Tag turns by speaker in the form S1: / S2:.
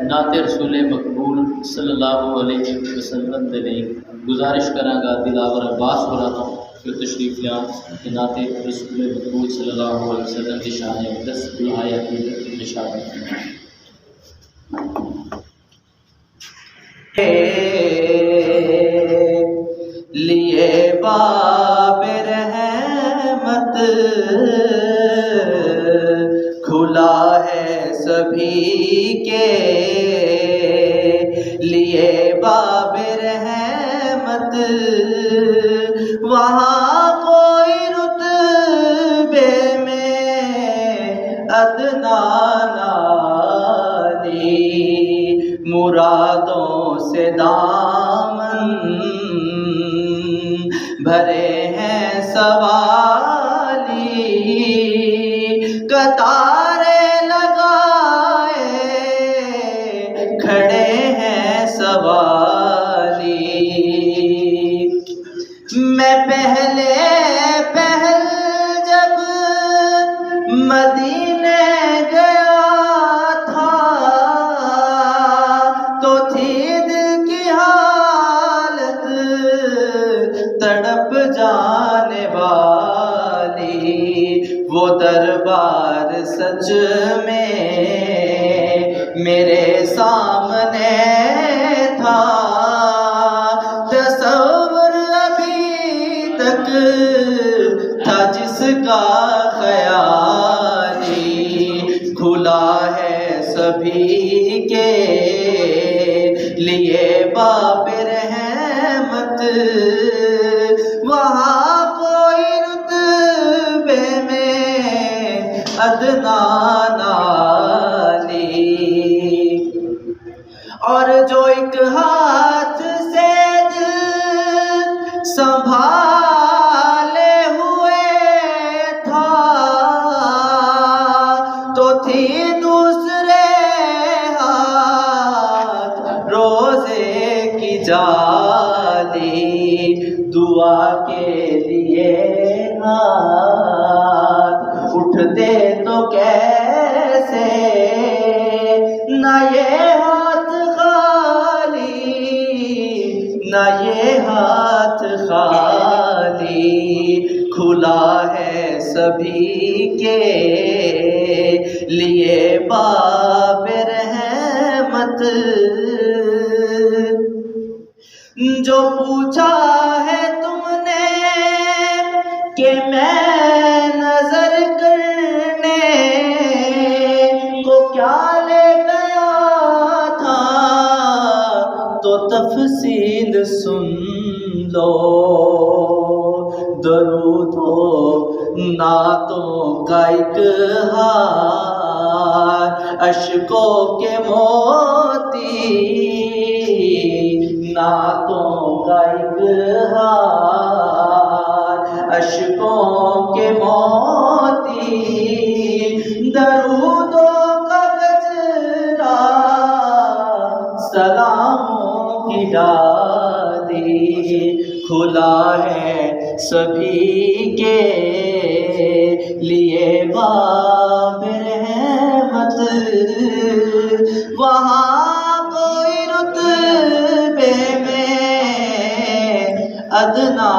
S1: نعت رسول مقبول صلی اللہ علیہ وسلم دے لئی گزارش کراں گا دلاور عباس ہوراں تو کہ تشریف لیاں کہ نعت رسول مقبول صلی اللہ علیہ وسلم کی شان اقدس آیا کی ارشاد
S2: لیے باب رحمت کھلا ہے سبھی کے لیے باب رحمت وہاں کوئی رتبے میں ادنا نالی مرادوں سے دامن بھرے ہیں سوالی قطارے لگائے کھڑے ہیں سوالی میں پہلے جب مدینے گیا تھا تو تھی دل کی حالت تڑپ جانے والی وہ دربار سچ میں میرے سامنے تھا تصور ابھی تک تھا جس کا خیالی کھلا ہے سبھی کے لیے باب رحمت وہاں کوئی رتبے میں ادنا نالی اور جو ایک ہاتھ سے دل سنبھالے ہوئے تھا تو تھی دوسرے ہاتھ روزے کی جالی دعا کے لیے ہاتھ اٹھتے تو کیسے نہ یہ ہاتھ خالی کھلا ہے سبھی کے لیے باب رحمت جو پوچھا ہے تم نے کہ میں نظر کرنے کو کیا لے گیا تھا تو تفصیل سن لو درود و نعتوں کا ایک ہار اشکوں کے موتی نعتوں کا ایک ہار اشکوں کے موتی درودوں کا گجرا سلاموں کی ڈالی کھلا ہے سبھی کے لیے باب رحمت وہاں کوئی رتبے میں ادنا